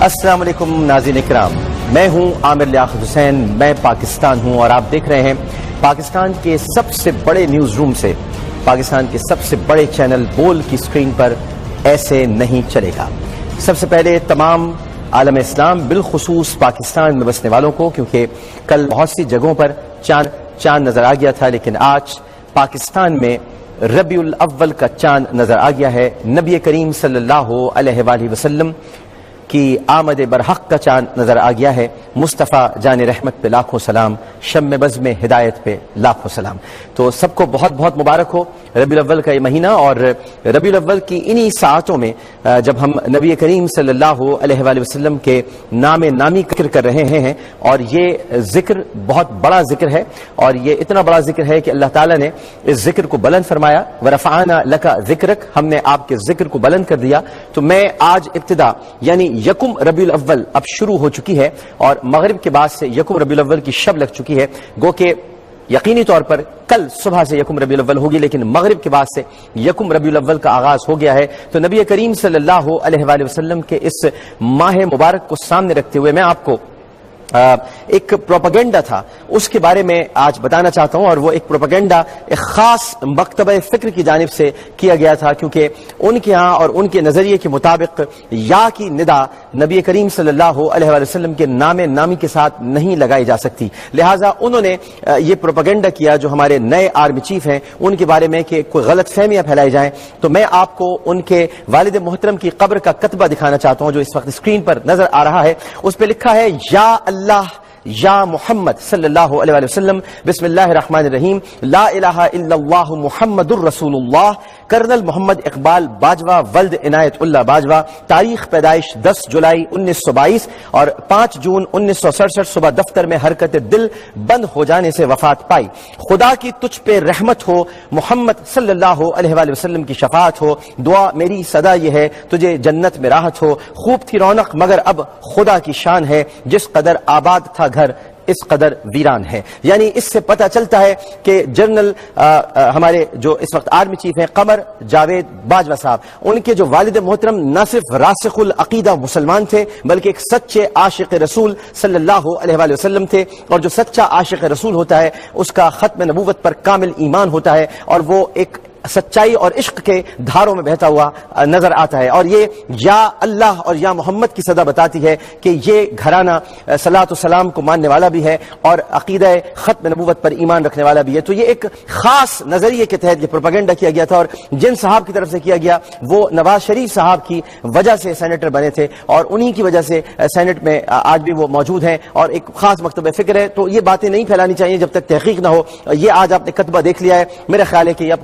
السلام علیکم ناظرین اکرام، میں ہوں عامر لیاقت حسین، میں پاکستان ہوں اور آپ دیکھ رہے ہیں پاکستان کے سب سے بڑے نیوز روم سے پاکستان کے سب سے بڑے چینل بول کی سکرین پر ایسے نہیں چلے گا۔ سب سے پہلے تمام عالم اسلام بالخصوص پاکستان میں بسنے والوں کو، کیونکہ کل بہت سی جگہوں پر چاند نظر آ گیا تھا، لیکن آج پاکستان میں ربیع الاول کا چاند نظر آ گیا ہے۔ نبی کریم صلی اللہ علیہ وآلہ وسلم کی آمد برحق کا چاند نظر آ گیا ہے۔ مصطفیٰ جان رحمت پہ لاکھوں سلام، شم بزم ہدایت پہ لاکھوں سلام۔ تو سب کو بہت بہت مبارک ہو ربیع الاول کا یہ مہینہ، اور ربیع الاول کی انہی ساعتوں میں جب ہم نبی کریم صلی اللہ علیہ وآلہ وسلم کے نام نامی ذکر کر رہے ہیں، اور یہ ذکر بہت بڑا ذکر ہے، اور یہ اتنا بڑا ذکر ہے کہ اللہ تعالیٰ نے اس ذکر کو بلند فرمایا، وَرَفَعْنَا لَكَ ذِكْرَكَ، ہم نے آپ کے ذکر کو بلند کر دیا۔ تو میں آج ابتدا یعنی یکم ربیع الاول اب شروع ہو چکی ہے، اور مغرب کے بعد سے یکم ربیع الاول کی شب لگ چکی ہے، گو کہ یقینی طور پر کل صبح سے یکم ربیع الاول ہوگی، لیکن مغرب کے بعد سے یکم ربیع الاول کا آغاز ہو گیا ہے۔ تو نبی کریم صلی اللہ علیہ وآلہ وسلم کے اس ماہ مبارک کو سامنے رکھتے ہوئے میں آپ کو ایک پروپیگنڈا تھا اس کے بارے میں آج بتانا چاہتا ہوں، اور وہ ایک پروپیگنڈا ایک خاص مکتبہ فکر کی جانب سے کیا گیا تھا، کیونکہ ان کے ہاں اور ان کے نظریے کے مطابق یا کی ندا نبی کریم صلی اللہ علیہ وآلہ وسلم کے نام نامی کے ساتھ نہیں لگائی جا سکتی، لہٰذا انہوں نے یہ پروپیگنڈا کیا جو ہمارے نئے آرمی چیف ہیں ان کے بارے میں کہ کوئی غلط فہمیاں پھیلائی جائیں۔ تو میں آپ کو ان کے والد محترم کی قبر کا کتبہ دکھانا چاہتا ہوں جو اس وقت اسکرین پر نظر آ رہا ہے۔ اس پہ لکھا ہے یا اللہ یا محمد صلی اللہ علیہ وآلہ وسلم، بسم اللہ الرحمن الرحیم، لا الہ الا اللہ محمد الرسول اللہ، کرنل محمد اقبال باجوہ ولد عنایت اللہ باجوہ، تاریخ پیدائش 10 جولائی 1922 اور 5 جون 1967، صبح دفتر میں حرکت دل بند ہو جانے سے وفات پائی۔ خدا کی تجھ پہ رحمت ہو، محمد صلی اللہ علیہ وآلہ وسلم کی شفاعت ہو، دعا میری صدا یہ ہے تجھے جنت میں راحت ہو، خوب تھی رونق مگر اب خدا کی شان ہے، جس قدر آباد تھا گھر اس قدر ویران ہے۔ یعنی اس سے پتہ چلتا ہے کہ جنرل ہمارے جو اس وقت آرمی چیف ہیں قمر جاوید باجوہ صاحب، ان کے جو والد محترم نہ صرف راسخ العقیدہ مسلمان تھے بلکہ ایک سچے عاشق رسول صلی اللہ علیہ وآلہ وسلم تھے، اور جو سچا عاشق رسول ہوتا ہے اس کا ختم نبوت پر کامل ایمان ہوتا ہے، اور وہ ایک سچائی اور عشق کے دھاروں میں بہتا ہوا نظر آتا ہے۔ اور یہ یا اللہ اور یا محمد کی صدا بتاتی ہے کہ یہ گھرانہ صلاۃ و سلام کو ماننے والا بھی ہے اور عقیدہ ختم نبوت پر ایمان رکھنے والا بھی ہے۔ تو یہ ایک خاص نظریے کے تحت یہ پروپیگنڈا کیا گیا تھا، اور جن صاحب کی طرف سے کیا گیا وہ نواز شریف صاحب کی وجہ سے سینیٹر بنے تھے، اور انہی کی وجہ سے سینٹ میں آج بھی وہ موجود ہیں، اور ایک خاص مکتبہ فکر ہے۔ تو یہ باتیں نہیں پھیلانی چاہیے جب تک تحقیق نہ ہو۔ یہ آج آپ نے کتبہ دیکھ لیا ہے، میرا خیال ہے کہ اب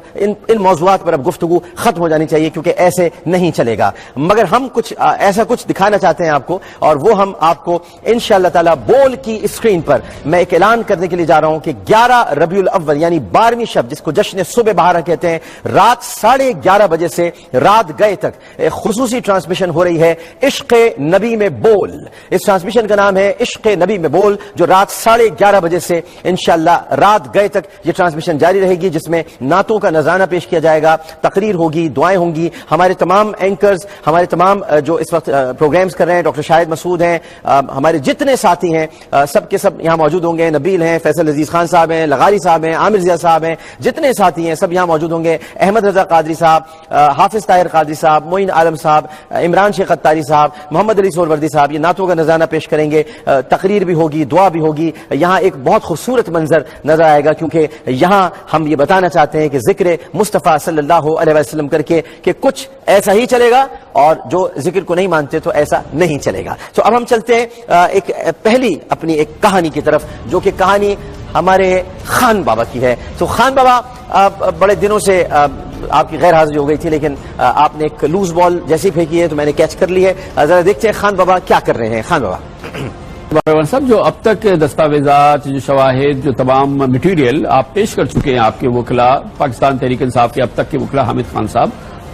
ان موضوعات پر اب گفتگو ختم ہو جانی چاہیے، کیونکہ ایسے نہیں چلے گا۔ مگر ہم ایسا کچھ دکھانا چاہتے ہیں آپ کو، اور وہ ہم آپ کو انشاءاللہ تعالی بول کی اسکرین پر میں ایک اعلان کرنے کے لیے جا رہا ہوں کہ 11 ربیع الاول یعنی 12ویں شب، جس کو جشن صبح بہارا کہتے ہیں، رات 11:30 بجے سے رات گئے تک ایک خصوصی ٹرانسمیشن ہو رہی ہے عشق نبی میں بول۔ اس ٹرانسمیشن کا نام ہے عشق نبی میں بول، جو رات 11:30 بجے سے انشاءاللہ رات گئے تک یہ ٹرانسمیشن جاری رہے گی، جس میں نعتوں کا نذرانہ پیش کیا جائے گا، تقریر ہوگی، دعائیں ہوں گی۔ ہمارے تمام اینکرز، ہمارے تمام جو اس وقت پروگرامز کر رہے ہیں، ڈاکٹر شاہد مسعود ہیں، ہمارے جتنے ساتھی ہیں سب کے سب یہاں موجود ہوں گے۔ نبیل ہیں، فیصل عزیز خان صاحب ہیں، لغاری صاحب ہیں، عامر ضیاء صاحب ہیں، جتنے ساتھی ہیں سب یہاں موجود ہوں گے۔ احمد رضا قادری صاحب، حافظ طاہر قادری صاحب، معین عالم صاحب، عمران شیخ اتاری صاحب، محمد علی سہروردی صاحب یہ نعتوں کا نذرانہ پیش کریں گے، تقریر بھی ہوگی، دعا بھی ہوگی۔ یہاں ایک بہت خوبصورت منظر نظر آئے گا، کیونکہ یہاں ہم یہ بتانا چاہتے ہیں کہ ذکر مصطفیٰ صلی اللہ علیہ وسلم کر کے کہ کچھ ایسا ہی چلے گا، اور جو ذکر کو نہیں مانتے تو ایسا نہیں چلے گا۔ تو اب ہم چلتے ہیں ایک پہلی اپنی ایک کہانی کی طرف، جو کہ کہانی ہمارے خان بابا کی ہے۔ تو خان بابا بڑے دنوں سے آپ کی غیر حاضری ہو گئی تھی، لیکن آپ نے ایک لوز بال جیسی پھینکی ہے تو میں نے کیچ کر لی ہے۔ ذرا دیکھتے ہیں خان بابا کیا کر رہے ہیں۔ خان بابا صاحب، جو اب تک دستاویزات، جو شواہد، جو تمام مٹیریل آپ پیش کر چکے ہیں آپ کے وکلاء، پاکستان تحریک انصاف کے اب تک کے وکلاء حامد خان صاحب،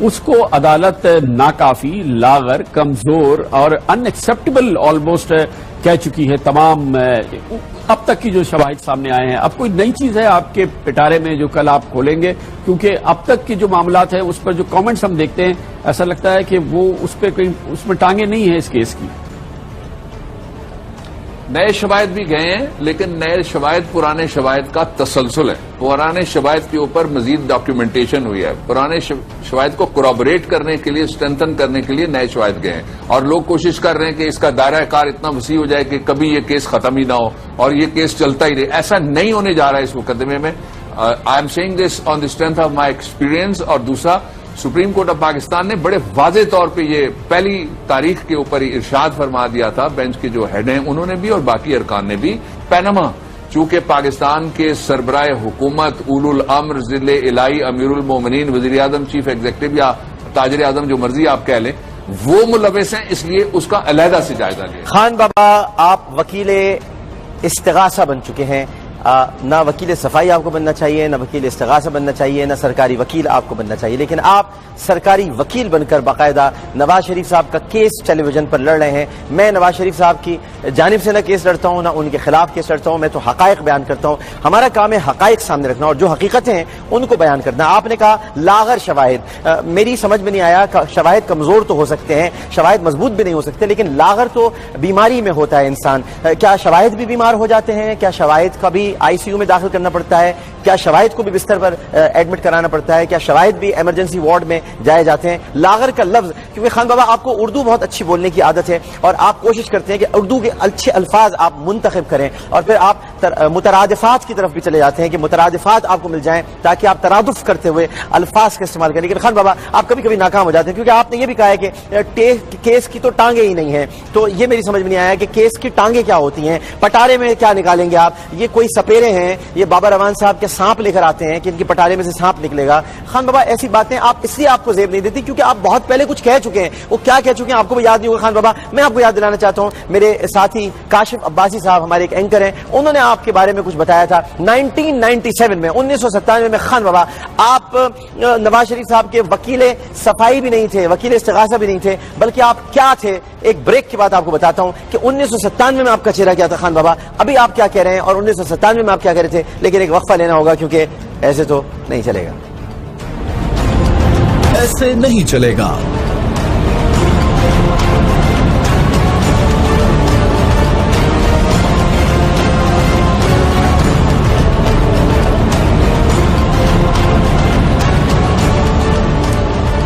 اس کو عدالت ناکافی، لاغر، کمزور اور ان ایکسیپٹیبل آلموسٹ کہہ چکی ہے۔ تمام اب تک کی جو شواہد سامنے آئے ہیں، اب کوئی نئی چیز ہے آپ کے پٹارے میں جو کل آپ کھولیں گے؟ کیونکہ اب تک کے جو معاملات ہیں اس پر جو کامنٹس ہم دیکھتے ہیں، ایسا لگتا ہے کہ وہ اس پہ کہیں اس میں ٹانگیں نہیں ہیں اس کیس کی۔ نئے شواہد بھی گئے ہیں لیکن نئے شواہد پرانے شواہد کا تسلسل ہے. پرانے شواہد کے اوپر مزید ڈاکیومنٹیشن ہوئی ہے. پرانے شواہد کو کورابوریٹ کرنے کے لیے اسٹرینتھن کرنے کے لیے نئے شواہد گئے ہیں اور لوگ کوشش کر رہے ہیں کہ اس کا دائرہ کار اتنا وسیع ہو جائے کہ کبھی یہ کیس ختم ہی نہ ہو اور یہ کیس چلتا ہی رہے. ایسا نہیں ہونے جا رہا ہے اس مقدمے میں. I am seeing this on the strength of my experience. اور دوسرا, سپریم کورٹ آف پاکستان نے بڑے واضح طور پہ یہ پہلی تاریخ کے اوپر ہی ارشاد فرما دیا تھا. بینچ کے جو ہیڈ ہیں انہوں نے بھی اور باقی ارکان نے بھی. پینما چونکہ پاکستان کے سربراہ حکومت اولو الامر ضلع الہی امیر المومنین وزیر اعظم چیف ایگزیکٹو یا تاجر اعظم جو مرضی آپ کہہ لیں وہ ملوث ہیں, اس لیے اس کا علیحدہ سے جائزہ لیا. خان بابا, آپ وکیل استغاثہ بن چکے ہیں. نہ وکیل صفائی آپ کو بننا چاہیے, نہ وکیل استغاثہ بننا چاہیے, نہ سرکاری وکیل آپ کو بننا چاہیے, لیکن آپ سرکاری وکیل بن کر باقاعدہ نواز شریف صاحب کا کیس ٹیلی ویژن پر لڑ رہے ہیں. میں نواز شریف صاحب کی جانب سے نہ کیس لڑتا ہوں نہ ان کے خلاف کیس لڑتا ہوں. میں تو حقائق بیان کرتا ہوں. ہمارا کام ہے حقائق سامنے رکھنا اور جو حقیقتیں ہیں ان کو بیان کرنا. آپ نے کہا لاغر شواہد, میری سمجھ میں نہیں آیا. شواہد کمزور تو ہو سکتے ہیں, شواہد مضبوط بھی نہیں ہو سکتے, لیکن لاغر تو بیماری میں ہوتا ہے انسان. کیا شواہد بھی بیمار ہو جاتے ہیں؟ کیا شواہد کا بھی آئی سی یو میں داخل کرنا پڑتا ہے؟ کیا شواہد کو بھی بستر پر ایڈمٹ کرانا پڑتا ہے؟ کیا شواہد بھی ایمرجنسی وارڈ میں جائے جاتے ہیں؟ لاغر کا لفظ, کیونکہ خان بابا آپ کو اردو بہت اچھی بولنے کی عادت ہے اور آپ کوشش کرتے ہیں کہ اردو کے اچھے الفاظ آپ منتخب کریں اور پھر آپ مترادفات کی طرف بھی چلے جاتے ہیں کہ مترادفات آپ کو مل جائیں تاکہ آپ ترادف کرتے ہوئے الفاظ کا استعمال کریں. لیکن خان بابا آپ کبھی کبھی ناکام ہو جاتے ہیں کیونکہ آپ نے یہ بھی کہا ہے کہ کیس کی تو ٹانگیں ہی نہیں ہیں. تو یہ میری سمجھ میں نہیں آیا کہ کیس کی ٹانگیں کیا ہوتی ہیں. پٹارے میں کیا نکالیں گے آپ؟ یہ کوئی سپیرے ہیں, یہ بابا روان صاحب کے سانپ لے کر آتے ہیں کہ ان کی پٹارے میں سے سانپ نکلے گا. خان بابا ایسی باتیں آپ اس لیے آپ کو زیب نہیں دیتی کیونکہ آپ بہت پہلے کچھ کہہ چکے ہیں. وہ کیا کہہ چکے ہیں آپ کو بھی یاد نہیں ہوگا. خان بابا میں آپ کو یاد دلانا چاہتا ہوں, میرے ساتھی کاشف عباسی صاحب ہمارے ایک اینکر ہیں, انہوں نے آپ کے بارے میں کچھ بتایا تھا 1997 میں, 1997 میں. خان بابا آپ نواز شریف صاحب کے وکیل صفائی بھی نہیں تھے, وکیل استغاثہ بھی نہیں تھے, بلکہ آپ کیا تھے؟ ایک بریک کے بعد آپ کو بتاتا ہوں کہ 1997 میں آپ کا چہرہ کیا تھا. خان بابا ابھی آپ کیا کہہ رہے ہیں اور 1997 میں آپ کیا کہہ رہے تھے, لیکن ایک وقفہ لینا ہوگا کیونکہ ایسے تو نہیں چلے گا. ایسے نہیں چلے گا.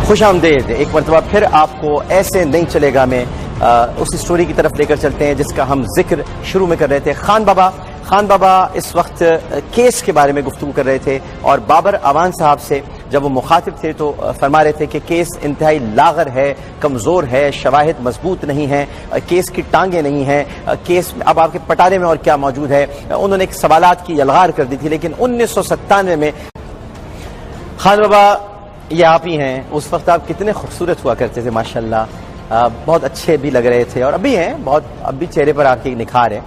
خوش آمدید ایک مرتبہ پھر آپ کو ایسے نہیں چلے گا میں اس سٹوری کی طرف لے کر چلتے ہیں جس کا ہم ذکر شروع میں کر رہے تھے. خان بابا اس وقت کیس کے بارے میں گفتگو کر رہے تھے اور بابر اعوان صاحب سے جب وہ مخاطب تھے تو فرما رہے تھے کہ کیس انتہائی لاغر ہے, کمزور ہے, شواہد مضبوط نہیں ہیں, کیس کی ٹانگیں نہیں ہیں, کیس اب آپ کے پٹارے میں اور کیا موجود ہے. انہوں نے ایک سوالات کی یلغار کر دی تھی. لیکن 1997 میں خان بابا یہ آپ ہی ہیں. اس وقت آپ کتنے خوبصورت ہوا کرتے تھے ماشاءاللہ, بہت اچھے بھی لگ رہے تھے اور ابھی ہیں, بہت اب بھی چہرے پر آپ کی نکھار ہے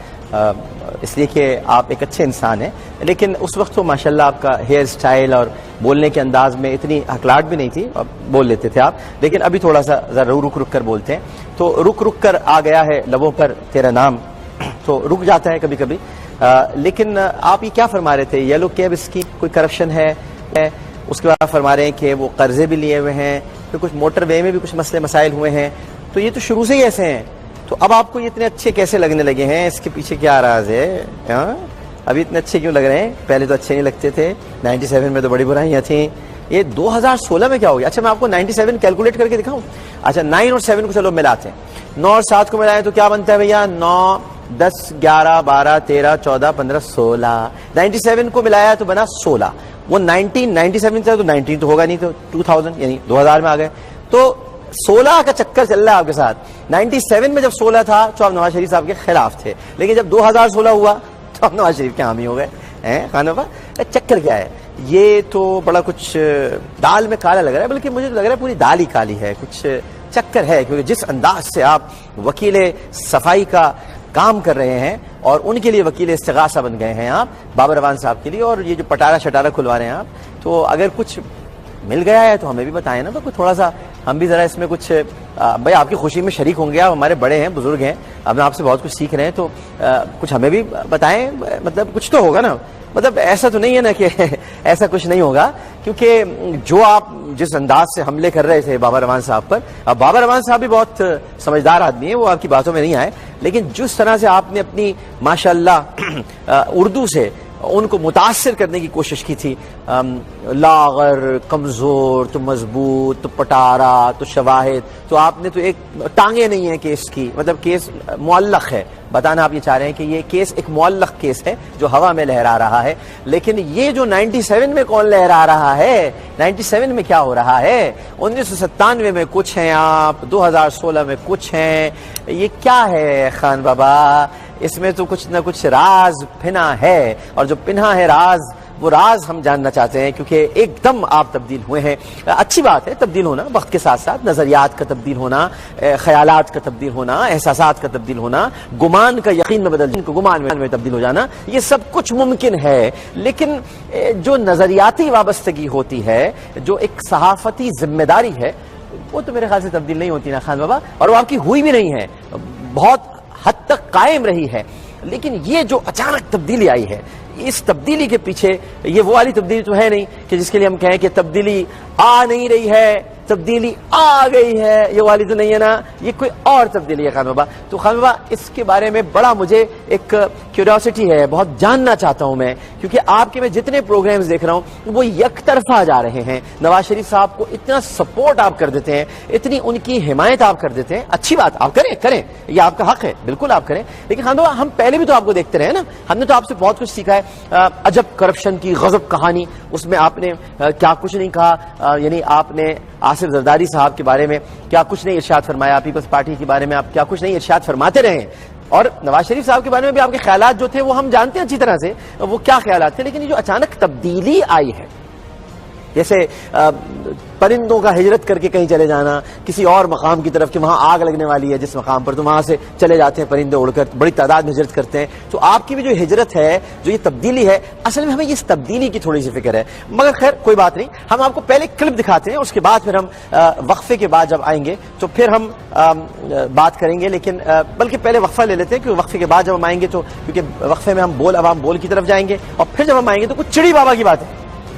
اس لیے کہ آپ ایک اچھے انسان ہیں. لیکن اس وقت تو ماشاءاللہ آپ کا ہیئر سٹائل اور بولنے کے انداز میں اتنی ہکلاہٹ بھی نہیں تھی, بول لیتے تھے آپ, لیکن ابھی تھوڑا سا ذرا رک کر بولتے ہیں. تو رک کر آ گیا ہے لبوں پر تیرا نام, تو رک جاتا ہے کبھی کبھی. لیکن آپ یہ کیا فرما رہے تھے, یلو کیبس کی کوئی کرپشن ہے, اس کے بعد فرما رہے ہیں کہ وہ قرضے بھی لیے ہوئے ہیں, پھر کچھ موٹر وے میں بھی کچھ مسئلے مسائل ہوئے ہیں. تو یہ تو شروع سے ہی ایسے ہیں, تو اب آپ کو یہ اتنے اچھے کیسے لگنے لگے ہیں؟ اس کے پیچھے کیا راز ہے؟ ابھی اتنے اچھے کیوں لگ رہے ہیں؟ پہلے تو اچھے نہیں لگتے تھے, 97 میں تو بڑی برائیاں تھیں, یہ 2016 میں کیا ہو گیا؟ اچھا میں آپ کو 97 کیلکولیٹ کر کے دکھاؤں. اچھا 9 اور 7 کو چلو ملاتے ہیں, 9 اور 7 کو ملائیں تو کیا بنتا ہے بھیا؟ 9 10 11 12 13 14 15 16. 97 کو ملایا تو بنا 16. وہ 1997 تھا تو 19 تو ہوگا نہیں, تو 2000 یعنی 2000 میں آ گئے. تو 16 کا چکر چل رہا ہے آپ کے ساتھ. 97 میں جب 16 تھا تو آپ نواز شریف صاحب کے خلاف تھے, لیکن جب 2016 ہوا تو آپ نواز شریف کے حامی ہو گئے. خان بابا چکر کیا ہے؟ یہ تو بڑا کچھ دال میں کالا لگ رہا ہے, بلکہ مجھے لگ رہا ہے پوری دال ہی کالی ہے, کچھ چکر ہے. کیونکہ جس انداز سے آپ وکیل صفائی کا کام کر رہے ہیں اور ان کے لیے وکیل استغاثہ بن گئے ہیں آپ بابر اعوان صاحب کے لیے, اور یہ جو پٹارا شٹارا کھلوا رہے ہیں آپ, تو اگر کچھ مل گیا ہے تو ہمیں بھی بتائیں نا, تو تھوڑا سا ہم بھی ذرا اس میں کچھ بھائی آپ کی خوشی میں شریک ہوں گے. آپ ہمارے بڑے ہیں, بزرگ ہیں, اب آپ سے بہت کچھ سیکھ رہے ہیں, تو کچھ ہمیں بھی بتائیں. مطلب کچھ تو ہوگا نا, مطلب ایسا تو نہیں ہے نا کہ ایسا کچھ نہیں ہوگا کیونکہ جو آپ جس انداز سے حملے کر رہے تھے بابر رحمان صاحب پر، اب بابر رحمان صاحب بھی بہت سمجھدار آدمی ہیں، وہ آپ کی باتوں میں نہیں آئے، لیکن جس طرح سے آپ نے اپنی ماشاءاللہ اردو سے ان کو متاثر کرنے کی کوشش کی تھی، لاغر، کمزور تو مضبوط تو پٹارا تو شواہد، تو آپ نے تو ایک ٹانگیں نہیں ہیں کیس کی، مطلب کیس معلق ہے، بتانا آپ یہ چاہ رہے ہیں کہ یہ کیس ایک معلق کیس ہے جو ہوا میں لہرا رہا ہے، لیکن یہ جو 97 میں کون لہرا رہا ہے، 97 میں کیا ہو رہا ہے، 1997 میں کچھ ہیں آپ، 2016 میں کچھ ہیں، یہ کیا ہے خان بابا؟ اس میں تو کچھ نہ کچھ راز پنہا ہے، اور جو پنہا ہے راز، وہ راز ہم جاننا چاہتے ہیں، کیونکہ ایک دم آپ تبدیل ہوئے ہیں۔ اچھی بات ہے تبدیل ہونا، وقت کے ساتھ ساتھ نظریات کا تبدیل ہونا، خیالات کا تبدیل ہونا، احساسات کا تبدیل ہونا، گمان کا یقین میں بدل جانا، گمان میں تبدیل ہو جانا، یہ سب کچھ ممکن ہے، لیکن جو نظریاتی وابستگی ہوتی ہے، جو ایک صحافتی ذمہ داری ہے، وہ تو میرے خیال سے تبدیل نہیں ہوتی نا خان بابا، اور وہ آپ کی ہوئی بھی نہیں ہے، بہت حد تک قائم رہی ہے، لیکن یہ جو اچانک تبدیلی آئی ہے، اس تبدیلی کے پیچھے یہ وہ والی تبدیلی تو ہے نہیں کہ جس کے لیے ہم کہیں کہ تبدیلی آ نہیں رہی ہے، تبدیلی آ گئی ہے، یہ والی تو نہیں ہے نا، یہ کوئی اور تبدیلی ہے خان بابا۔ تو خان بابا اس کے بارے میں بڑا مجھے ایک کیوریوسٹی ہے، بہت جاننا چاہتا ہوں میں، کیونکہ آپ کے میں جتنے پروگرامز دیکھ رہا ہوں وہ یک طرفہ جا رہے ہیں، نواز شریف صاحب کو اتنا سپورٹ آپ کر دیتے ہیں، اتنی ان کی حمایت آپ کر دیتے ہیں، اچھی بات، آپ کریں، یہ آپ کا حق ہے، بالکل آپ کریں، لیکن خان بابا ہم پہلے بھی تو آپ کو دیکھتے رہے نا، ہم نے تو آپ سے بہت کچھ سیکھا ہے، عجب کرپشن کی غضب کہانی، اس میں آپ نے کیا کچھ نہیں کہا، یعنی آپ نے آصف زرداری صاحب کے بارے میں کیا کچھ نہیں ارشاد فرمایا، پیپلز پارٹی کے بارے میں آپ کیا کچھ نہیں ارشاد فرماتے رہے ہیں، اور نواز شریف صاحب کے بارے میں بھی آپ کے خیالات جو تھے وہ ہم جانتے ہیں اچھی طرح سے وہ کیا خیالات تھے، لیکن یہ جو اچانک تبدیلی آئی ہے، جیسے پرندوں کا ہجرت کر کے کہیں چلے جانا کسی اور مقام کی طرف کہ وہاں آگ لگنے والی ہے جس مقام پر، تو وہاں سے چلے جاتے ہیں پرندے اڑ کر، بڑی تعداد میں ہجرت کرتے ہیں، تو آپ کی بھی جو ہجرت ہے، جو یہ تبدیلی ہے، اصل میں ہمیں اس تبدیلی کی تھوڑی سی فکر ہے، مگر خیر کوئی بات نہیں، ہم آپ کو پہلے کلپ دکھاتے ہیں، اس کے بعد پھر ہم وقفے کے بعد جب آئیں گے تو پھر ہم بات کریں گے، لیکن بلکہ پہلے وقفہ لے لیتے ہیں، کیونکہ وقفے کے بعد جب ہم آئیں گے تو کیونکہ وقفے میں ہم عوام بول کی طرف جائیں گے، اور پھر جب ہم آئیں گے تو کچھ چڑی بابا کی بات ہے،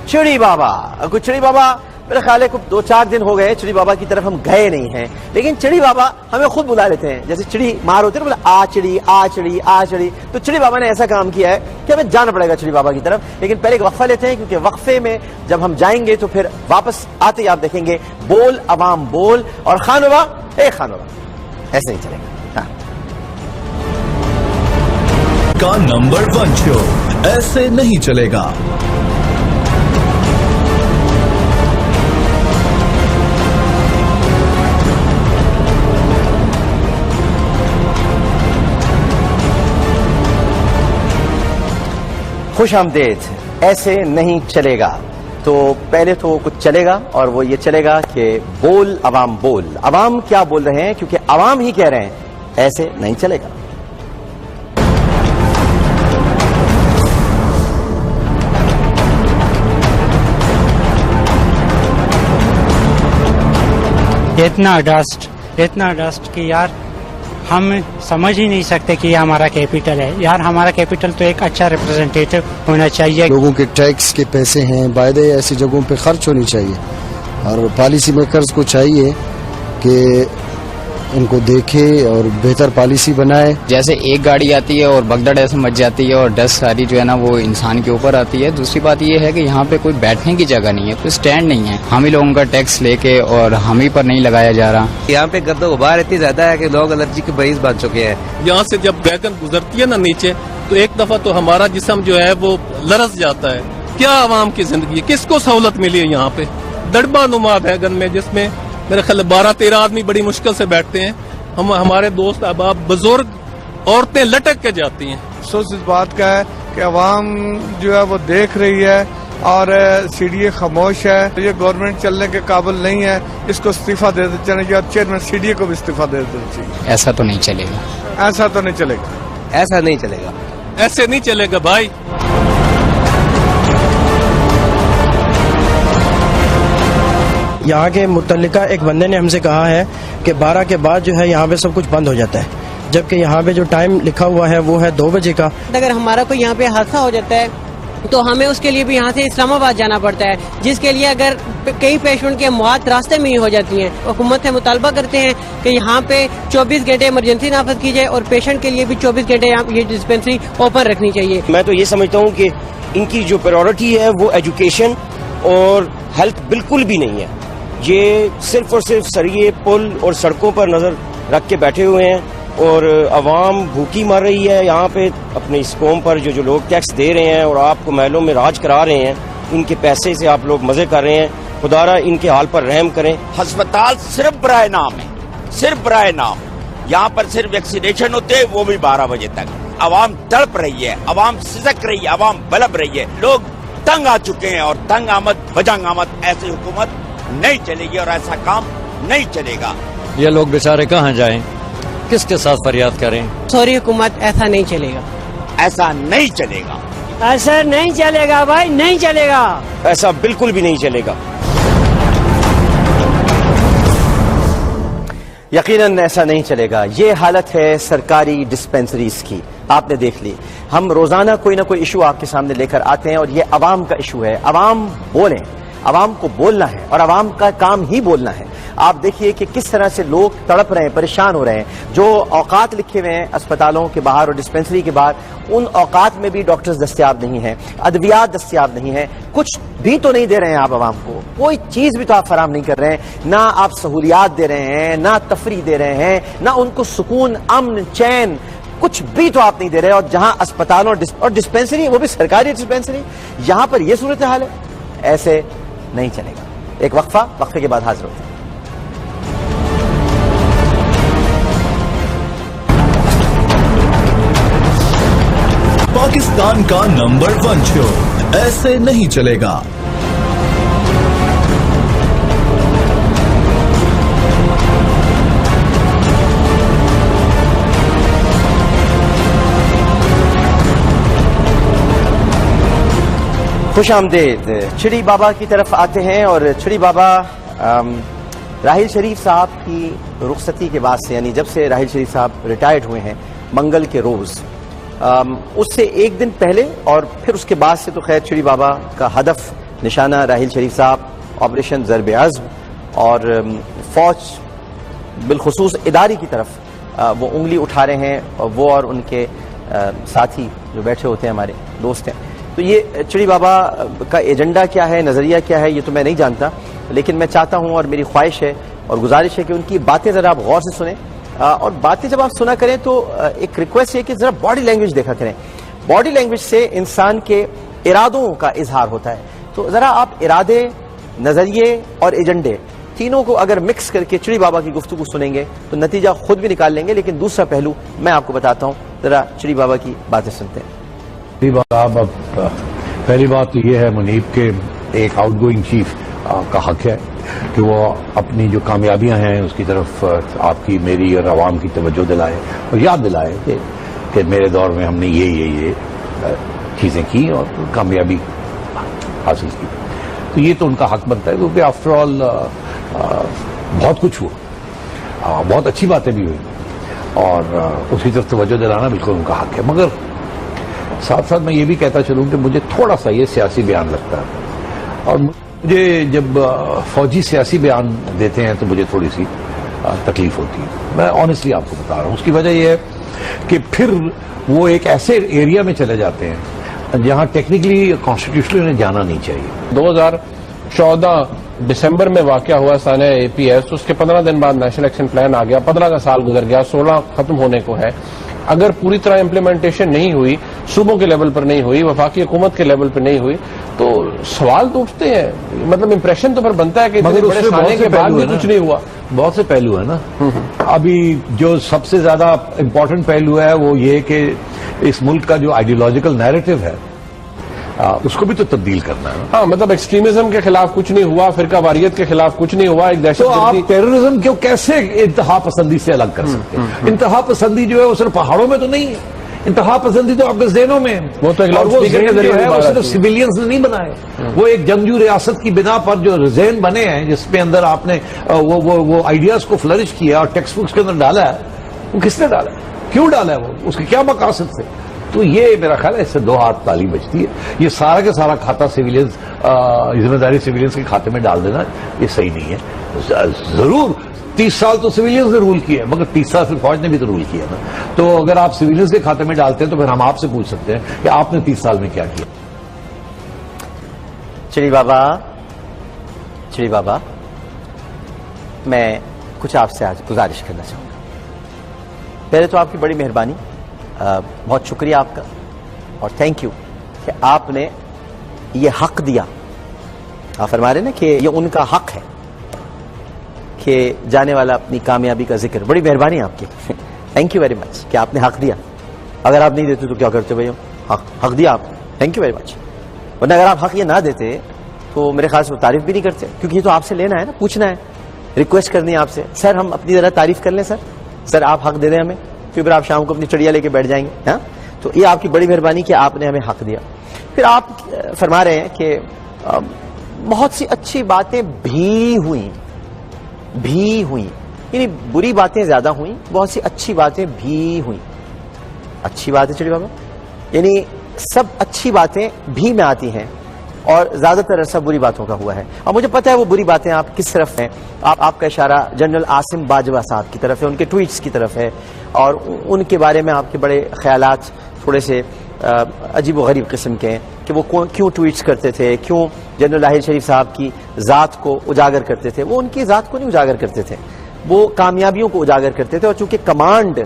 چڑی بابا میرے خیال ہے 2-4 دن ہو گئے چڑی بابا کی طرف ہم گئے نہیں ہیں، لیکن چڑی بابا ہمیں خود بلا لیتے ہیں، جیسے چڑی مار ہوتے ہیں بولا آ چڑی، تو چڑی بابا نے ایسا کام کیا ہے کہ ہمیں جانا پڑے گا چڑی بابا کی طرف، لیکن پہلے ایک وقفہ لیتے ہیں، کیونکہ وقفے میں جب ہم جائیں گے تو پھر واپس آتے ہی آپ دیکھیں گے بول عوام بول، اور خان بابا ایسے نہیں چلے گا، کا نمبر 1 شو ایسے نہیں چلے گا۔ خوش آمدید، ایسے نہیں چلے گا، تو پہلے تو کچھ چلے گا، اور وہ یہ چلے گا کہ بول عوام بول، عوام کیا بول رہے ہیں، کیونکہ عوام ہی کہہ رہے ہیں ایسے نہیں چلے گا۔ اتنا ڈسٹ کہ یار ہم سمجھ ہی نہیں سکتے کہ یہ ہمارا کیپٹل ہے، یار ہمارا کیپٹل تو ایک اچھا ریپرزینٹیٹو ہونا چاہیے، لوگوں کے ٹیکس کے پیسے ہیں، باعث ایسی جگہوں پہ خرچ ہونی چاہیے، اور پالیسی میکرز کو چاہیے کہ ان کو دیکھے اور بہتر پالیسی بنائے۔ جیسے ایک گاڑی آتی ہے اور بگدڑ ایسے مچ جاتی ہے اور ڈسٹ ساری جو ہے نا وہ انسان کے اوپر آتی ہے۔ دوسری بات یہ ہے کہ یہاں پہ کوئی بیٹھنے کی جگہ نہیں ہے، کوئی سٹینڈ نہیں ہے، ہم ہی لوگوں کا ٹیکس لے کے اور ہم ہی پر نہیں لگایا جا رہا۔ یہاں پہ گرد و غبار اتنی زیادہ ہے کہ لوگ الرجی کے مریض بن چکے ہیں۔ یہاں سے جب ویگن گزرتی ہے نا نیچے، تو ایک دفعہ تو ہمارا جسم جو ہے وہ لرز جاتا ہے۔ کیا عوام کی زندگی، کس کو سہولت ملی ہے یہاں پہ؟ دڑبا نما ویگن میں، جس میں میرے خیال 12-13 آدمی بڑی مشکل سے بیٹھتے ہیں، ہمارے دوست احباب بزرگ عورتیں لٹک کے جاتی ہیں۔ افسوس اس بات کا ہے کہ عوام جو ہے وہ دیکھ رہی ہے اور سی ڈی اے خاموش ہے۔ یہ گورنمنٹ چلنے کے قابل نہیں ہے، اس کو استعفیٰ دے دینا چاہیے اور چیئرمین سی ڈی اے کو بھی استعفیٰ دے دینا چاہیے۔ ایسا تو نہیں چلے گا، ایسا تو نہیں چلے گا، ایسا نہیں چلے گا، ایسے نہیں چلے گا بھائی۔ یہاں کے متعلقہ ایک بندے نے ہم سے کہا ہے کہ 12 کے بعد جو ہے یہاں پہ سب کچھ بند ہو جاتا ہے، جبکہ یہاں پہ جو ٹائم لکھا ہوا ہے وہ ہے 2 بجے کا۔ اگر ہمارا کوئی یہاں پہ حادثہ ہو جاتا ہے تو ہمیں اس کے لیے بھی یہاں سے اسلام آباد جانا پڑتا ہے، جس کے لیے اگر کئی پیشنٹ کے موت راستے میں ہی ہو جاتی ہیں. حکومت سے مطالبہ کرتے ہیں کہ یہاں پہ 24 گھنٹے ایمرجنسی نافذ کی جائے اور پیشنٹ کے لیے بھی 24 گھنٹے یہ ڈسپینسری اوپن رکھنی چاہیے. میں تو یہ سمجھتا ہوں کہ ان کی جو پرائیورٹی ہے وہ ایجوکیشن اور ہیلتھ بالکل بھی نہیں ہے. یہ صرف اور صرف سریے پل اور سڑکوں پر نظر رکھ کے بیٹھے ہوئے ہیں اور عوام بھوکی مر رہی ہے یہاں پہ اپنے اس قوم پر. جو لوگ ٹیکس دے رہے ہیں اور آپ کو محلوں میں راج کرا رہے ہیں، ان کے پیسے سے آپ لوگ مزے کر رہے ہیں. خدارا ان کے حال پر رحم کریں. ہسپتال صرف برائے نام ہے، صرف برائے نام. یہاں پر صرف ویکسینیشن ہوتے ہیں، وہ بھی 12 بجے تک. عوام تڑپ رہی ہے، عوام سسک رہی ہے، عوام بلب رہی ہے. لوگ تنگ آ چکے ہیں اور تنگ آمد بجنگ آمد ایسی حکومت نہیں چلے گی اور ایسا کام نہیں چلے گا. یہ لوگ بیچارے کہاں جائیں، کس کے ساتھ فریاد کریں؟ سوری حکومت، ایسا نہیں چلے گا، ایسا نہیں چلے گا، ایسا نہیں چلے گا بھائی، نہیں چلے گا، ایسا بالکل بھی نہیں چلے گا. یقیناً ایسا نہیں چلے گا. یہ حالت ہے سرکاری ڈسپینسریز کی. آپ نے دیکھ لی، ہم روزانہ کوئی نہ کوئی ایشو آپ کے سامنے لے کر آتے ہیں اور یہ عوام کا ایشو ہے. عوام بولیں، عوام کو بولنا ہے اور عوام کا کام ہی بولنا ہے. آپ دیکھیے کہ کس طرح سے لوگ تڑپ رہے ہیں، پریشان ہو رہے ہیں. جو اوقات لکھے ہوئے ہیں اسپتالوں کے باہر اور ڈسپینسری کے باہر، ان اوقات میں بھی ڈاکٹرز دستیاب نہیں ہیں، ادویات دستیاب نہیں ہیں. کچھ بھی تو نہیں دے رہے ہیں آپ عوام کو، کوئی چیز بھی تو آپ فراہم نہیں کر رہے ہیں. نہ آپ سہولیات دے رہے ہیں، نہ تفریح دے رہے ہیں، نہ ان کو سکون، امن، چین، کچھ بھی تو آپ نہیں دے رہے. اور جہاں اسپتالوں اور ڈسپینسری، وہ بھی سرکاری ڈسپینسری، یہاں پر یہ صورتحال ہے. ایسے نہیں چلے گا. ایک وقفے کے بعد حاضر ہوتے ہیں. پاکستان کا نمبر 1 شو ایسے نہیں چلے گا. خوش آمدید. چھڑی بابا کی طرف آتے ہیں اور چھڑی بابا راحیل شریف صاحب کی رخصتی کے بعد سے، یعنی جب سے راحیل شریف صاحب ریٹائرڈ ہوئے ہیں منگل کے روز، اس سے ایک دن پہلے اور پھر اس کے بعد سے تو خیر چھڑی بابا کا ہدف نشانہ راحیل شریف صاحب آپریشن ضرب عزم اور فوج بالخصوص ادارے کی طرف وہ انگلی اٹھا رہے ہیں، وہ اور ان کے ساتھی جو بیٹھے ہوتے ہیں ہمارے دوست ہیں. تو یہ چھڑی بابا کا ایجنڈا کیا ہے، نظریہ کیا ہے، یہ تو میں نہیں جانتا، لیکن میں چاہتا ہوں اور میری خواہش ہے اور گزارش ہے کہ ان کی باتیں ذرا آپ غور سے سنیں. اور باتیں جب آپ سنا کریں تو ایک ریکویسٹ ہے کہ ذرا باڈی لینگویج دیکھا کریں. باڈی لینگویج سے انسان کے ارادوں کا اظہار ہوتا ہے. تو ذرا آپ ارادے، نظریے اور ایجنڈے تینوں کو اگر مکس کر کے چھڑی بابا کی گفتگو سنیں گے تو نتیجہ خود بھی نکال لیں گے. لیکن دوسرا پہلو میں آپ کو بتاتا ہوں، ذرا چھڑی بابا کی باتیں سنتے ہیں. اب پہلی بات تو یہ ہے منیب کے ایک آؤٹ گوئنگ چیف کا حق ہے کہ وہ اپنی جو کامیابیاں ہیں اس کی طرف آپ کی، میری اور عوام کی توجہ دلائے اور یاد دلائے کہ میرے دور میں ہم نے یہ چیزیں کی اور کامیابی حاصل کی. تو یہ تو ان کا حق بنتا ہے کیونکہ آفٹر آل بہت کچھ ہوا، بہت اچھی باتیں بھی ہوئی اور اس کی طرف توجہ دلانا بالکل ان کا حق ہے. مگر ساتھ ساتھ میں یہ بھی کہتا چلوں کہ مجھے تھوڑا سا یہ سیاسی بیان لگتا ہے اور مجھے جب فوجی سیاسی بیان دیتے ہیں تو مجھے تھوڑی سی تکلیف ہوتی ہے. میں آنیسٹلی آپ کو بتا رہا ہوں. اس کی وجہ یہ ہے کہ پھر وہ ایک ایسے ایریا میں چلے جاتے ہیں جہاں ٹیکنیکلی کانسٹیٹیوشنلی انہیں جانا نہیں چاہیے. 2014 دسمبر میں واقعہ ہوا سانحہ اے پی ایس، اس کے 15 دن بعد نیشنل ایکشن پلان آ گیا. 15 کا سال گزر گیا، 16 ختم ہونے کو ہے. اگر پوری طرح امپلیمنٹیشن نہیں ہوئی، صوبوں کے لیول پر نہیں ہوئی، وفاقی حکومت کے لیول پر نہیں ہوئی، تو سوال تو اٹھتے ہیں. مطلب امپریشن تو پھر بنتا ہے کہ بڑے سالے کے بعد بھی کچھ نہیں ہوا. بہت سے پہلو ہیں نا. ابھی جو سب سے زیادہ امپورٹنٹ پہلو ہے وہ یہ کہ اس ملک کا جو آئیڈیولوجیکل نیریٹو ہے اس کو بھی تو تبدیل کرنا ہے. ہاں، مطلب ایکسٹریمزم کے خلاف کچھ نہیں ہوا، فرقہ واریت کے خلاف کچھ نہیں ہوا. ایک دہشت تو آپ ٹیررزم کو کیسے انتہا پسندی سے الگ کر سکتے ہیں؟ انتہا پسندی جو ہے وہ صرف پہاڑوں میں تو نہیں ہے، انتہا پسندی تو آپ کے ذہنوں میں. وہ تو صرف سویلینز نے نہیں بنائے، وہ ایک جنگجو ریاست کی بنا پر جو ذہن بنے ہیں جس پہ اندر آپ نے وہ آئیڈیاز کو فلرش کیا اور ٹیکسٹ بکس کے اندر ڈالا ہے. وہ کس نے ڈالا ہے؟ کیوں ڈالا ہے؟ وہ اس کے کیا مقاصد تھے؟ تو یہ میرا خیال ہے اس سے 2 ہاتھ تالی بچتی ہے. یہ سارا کا سارا کھاتا سویلینز ذمہ داری سویلینز کے کھاتے میں ڈال دینا یہ صحیح نہیں ہے. ضرور 30 سال تو سویلینز نے رول کیا ہے مگر 30 سال پھر فوج نے بھی تو رول کیا نا. تو اگر آپ سویلینز کے کھاتے میں ڈالتے ہیں تو پھر ہم آپ سے پوچھ سکتے ہیں کہ آپ نے 30 سال میں کیا کیا. چڑی بابا میں کچھ آپ سے آج گزارش کرنا چاہوں گا. پہلے تو آپ کی بڑی مہربانی, بہت شکریہ آپ کا, اور تھینک یو کہ آپ نے یہ حق دیا. آپ فرما رہے نا کہ یہ ان کا حق ہے کہ جانے والا اپنی کامیابی کا ذکر. بڑی مہربانی آپ کی, تھینک یو ویری مچ کہ آپ نے حق دیا. اگر آپ نہیں دیتے تو کیا کرتے بھائی, حق دیا آپ, تھینک یو ویری مچ. ورنہ اگر آپ حق یہ نہ دیتے تو میرے خیال سے وہ تعریف بھی نہیں کرتے, کیونکہ یہ تو آپ سے لینا ہے نا, پوچھنا ہے, ریکویسٹ کرنی ہے آپ سے, سر ہم اپنی ذرا تعریف کر لیں سر آپ حق دے دیں ہمیں, پھر آپ شام کو اپنی چڑیا لے کے بیٹھ جائیں گے. ہاں, تو یہ آپ کی بڑی مہربانی کہ آپ نے ہمیں حق دیا. پھر آپ فرما رہے ہیں کہ بہت سی اچھی باتیں بھی ہوئیں, یعنی بری باتیں زیادہ ہوئیں, بہت سی اچھی باتیں بھی ہوئیں. اچھی بات ہے چڑی بابا, یعنی سب اچھی باتیں بھی میں آتی ہیں اور زیادہ تر عرصہ بری باتوں کا ہوا ہے. اور مجھے پتا ہے وہ بری باتیں آپ کس طرف ہیں. آپ کا اشارہ جنرل عاصم باجوہ صاحب کی طرف ہے, ان کے ٹویٹس کی طرف ہے, اور ان کے بارے میں آپ کے بڑے خیالات تھوڑے سے عجیب و غریب قسم کے ہیں کہ وہ کیوں ٹویٹس کرتے تھے, کیوں جنرل راحیل شریف صاحب کی ذات کو اجاگر کرتے تھے. وہ ان کی ذات کو نہیں اجاگر کرتے تھے, وہ کامیابیوں کو اجاگر کرتے تھے. اور چونکہ کمانڈ